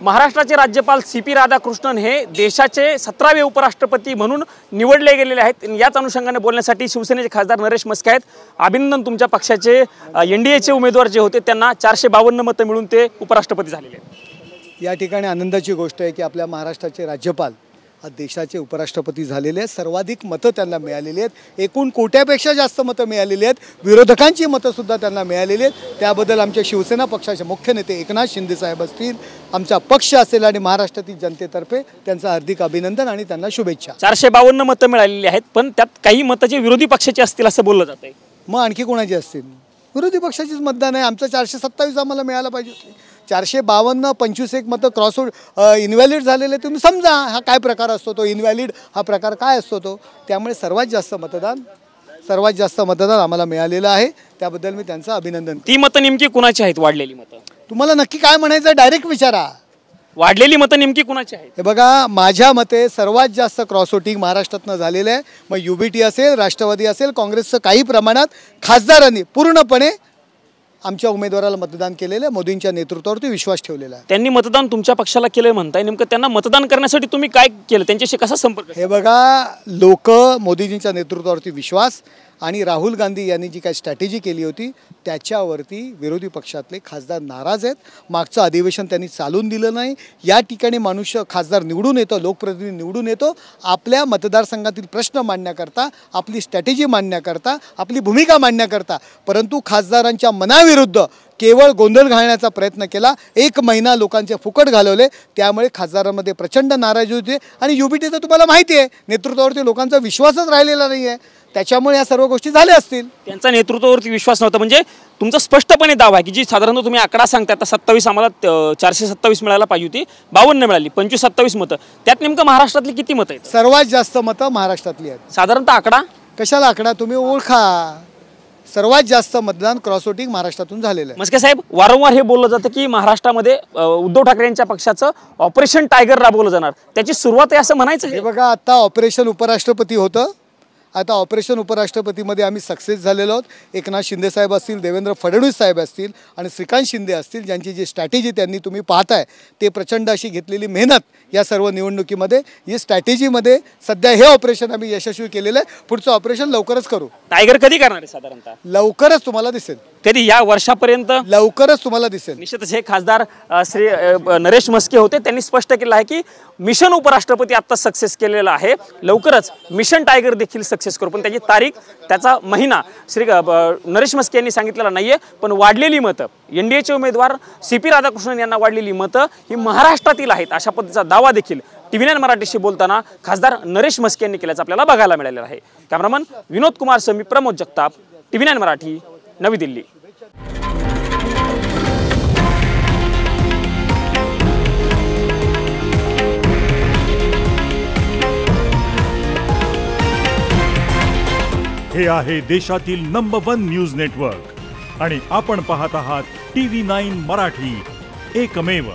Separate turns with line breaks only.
महाराष्ट्राचे राज्यपाल CP राधाकृष्णन हे देशाचे 17वे उपराष्ट्रपती म्हणून निवडले गेलेले आहेत। याच अनुषंगाने बोलण्यासाठी शिवसेनेचे खासदार नरेश म्हस्के आहेत। अभिनंदन, तुमच्या पक्षाचे NDAचे उमेदवार जे होते त्यांना 452 मतं मिळून ते उपराष्ट्रपती झालेले आहेत।
या ठिकाणी आनंदाची गोष्ट आहे की आपल्या महाराष्ट्राचे राज्यपाल देशाचे उपराष्ट्रपती झालेले आहेत। सर्वाधिक मतं त्यांना मिळालेली आहेत, एकूण कोट्यापेक्षा जास्त मतं मिळालेली आहेत। विरोधकांची मतं सुद्धा त्यांना मिळालेली आहेत। त्याबद्दल आमच्या शिवसेना पक्षाचे मुख्य नेते एकनाथ शिंदे साहेब असतील, आमचा पक्ष असेल आणि महाराष्ट्रातील जनतेतर्फे त्यांचं हार्दिक अभिनंदन आणि त्यांना शुभेच्छा।
452 मतं मिळालेली आहेत, पण त्यात काही मतं जे विरोधी पक्षाचे असतील असं बोललं जात आहे।
मग आणखी कोणाचे असतील? विरोधी पक्षाचीच मतदान आहे। आमचं 427 आम्हाला मिळायला पाहिजे। 452 25 मतं क्रॉस इनव्हॅलिड झालेले, तुम्ही समजा हा काय प्रकार असतो तो, इनव्हॅलिड हा प्रकार काय असतो तो। त्यामुळे सर्वात जास्त मतदान आम्हाला मिळालेलं आहे, त्याबद्दल मी त्यांचं अभिनंदन।
ती मतं नेमकी कुणाची आहेत? वाढलेली मतं
तुम्हाला नक्की काय म्हणायचं डायरेक्ट विचारा।
वाढलेली मतं नेमकी कुणाची आहेत?
हे बघा, माझ्या मते सर्वात जास्त क्रॉस वोटिंग महाराष्ट्रातनं झालेलं आहे। मग UBT असेल, राष्ट्रवादी असेल, काँग्रेसचं काही प्रमाणात खासदारांनी पूर्णपणे आमच्या उमेदवाराला मतदान केलेलं आहे। मोदींच्या नेतृत्वावरती विश्वास ठेवलेला आहे।
त्यांनी मतदान तुमच्या पक्षाला केलं म्हणताय, नेमकं त्यांना मतदान करण्यासाठी तुम्ही काय केलं? त्यांच्याशी कसा संपर्क?
हे बघा, लोक मोदीजींच्या नेतृत्वावरती विश्वास आणि राहुल गांधी यांनी जी काही स्ट्रॅटेजी केली होती त्याच्यावरती विरोधी पक्षातले खासदार नाराज आहेत। मागचं अधिवेशन त्यांनी चालून दिलं नाही। या ठिकाणी मनुष्य खासदार निवडून येतो, लोकप्रतिनिधी निवडून येतो आपल्या मतदारसंघातील प्रश्न मांडण्याकरता, आपली स्ट्रॅटेजी मांडण्याकरता, आपली भूमिका मांडण्याकरता, परंतु खासदारांच्या मनाविरुद्ध केवळ गोंधळ घालण्याचा प्रयत्न केला। 1 महिना लोकांचे फुकट घालवले, त्यामुळे खासदारांमध्ये प्रचंड नाराजी होती। आणि UBT तर तुम्हाला माहिती आहे, नेतृत्वावरती लोकांचा विश्वासच राहिलेला नाही आहे, त्याच्यामुळे या सर्व गोष्टी झाल्या असतील।
त्यांचा नेतृत्वावरती विश्वास नव्हता म्हणजे तुमचा स्पष्टपणे दावा आहे की जी साधारणतः तुम्ही आकडा सांगता, आता 27 आम्हाला 427 मिळायला पाहिजे होती, 52 मिळाली, 25-27 मतं। त्यात नेमकं महाराष्ट्रातली किती मतं आहेत?
सर्वात जास्त मतं महाराष्ट्रातली आहेत।
साधारणतः आकडा
कशाला आकडा, तुम्ही ओळखा। सर्वात जास्त मतदान क्रॉस वोटिंग महाराष्ट्रातून झालेलं आहे।
म्हस्के साहेब, वारंवार हे बोललं जातं की महाराष्ट्रामध्ये उद्धव ठाकरे यांच्या पक्षाचं ऑपरेशन टायगर राबवलं जाणार, त्याची सुरुवात आहे असं म्हणायचं?
हे बघा, आता ऑपरेशन उपराष्ट्रपती होतं, आता ऑपरेशन उपराष्ट्रपतीमध्ये आम्ही सक्सेस झालेलो आहोत। एकनाथ शिंदे साहेब असतील, देवेंद्र फडणवीस साहेब असतील आणि श्रीकांत शिंदे असतील, ज्यांची जी स्ट्रॅटेजी त्यांनी तुम्ही पाहताय ते प्रचंड अशी घेतलेली मेहनत या सर्व निवडणुकीमध्ये, या स्ट्रॅटेजीमध्ये सध्या हे ऑपरेशन आम्ही यशस्वी केलेलं आहे। पुढचं ऑपरेशन लवकरच करू।
टायगर कधी करणार आहे? साधारणतः
लवकरच तुम्हाला दिसेल।
कधी? या वर्षापर्यंत?
लवकरच तुम्हाला दिसेल।
निश्चितच हे खासदार श्री नरेश म्हस्के होते, त्यांनी स्पष्ट केलं आहे की मिशन उपराष्ट्रपती आता सक्सेस केलेला आहे, लवकरच मिशन टायगर देखील सक्सेस करू। पण त्याची तारीख, त्याचा महिना श्री नरेश म्हस्के यांनी सांगितलेला नाहीये। पण वाढलेली मतं, NDAचे उमेदवार CP राधाकृष्णन यांना वाढलेली मतं ही महाराष्ट्रातील आहेत अशा पद्धतीचा दावा देखील TV9 मराठीशी बोलताना खासदार नरेश म्हस्के यांनी केल्याचं आपल्याला बघायला मिळालेलं आहे। कॅमेरामन विनोद कुमार समी, प्रमोद जगताप, TV9 मराठी, नवी दिल्ली।
हे आहे देशातील नंबर 1 न्यूज नेटवर्क आणि आपण पाहत आहात TV9 मराठी, एकमेव।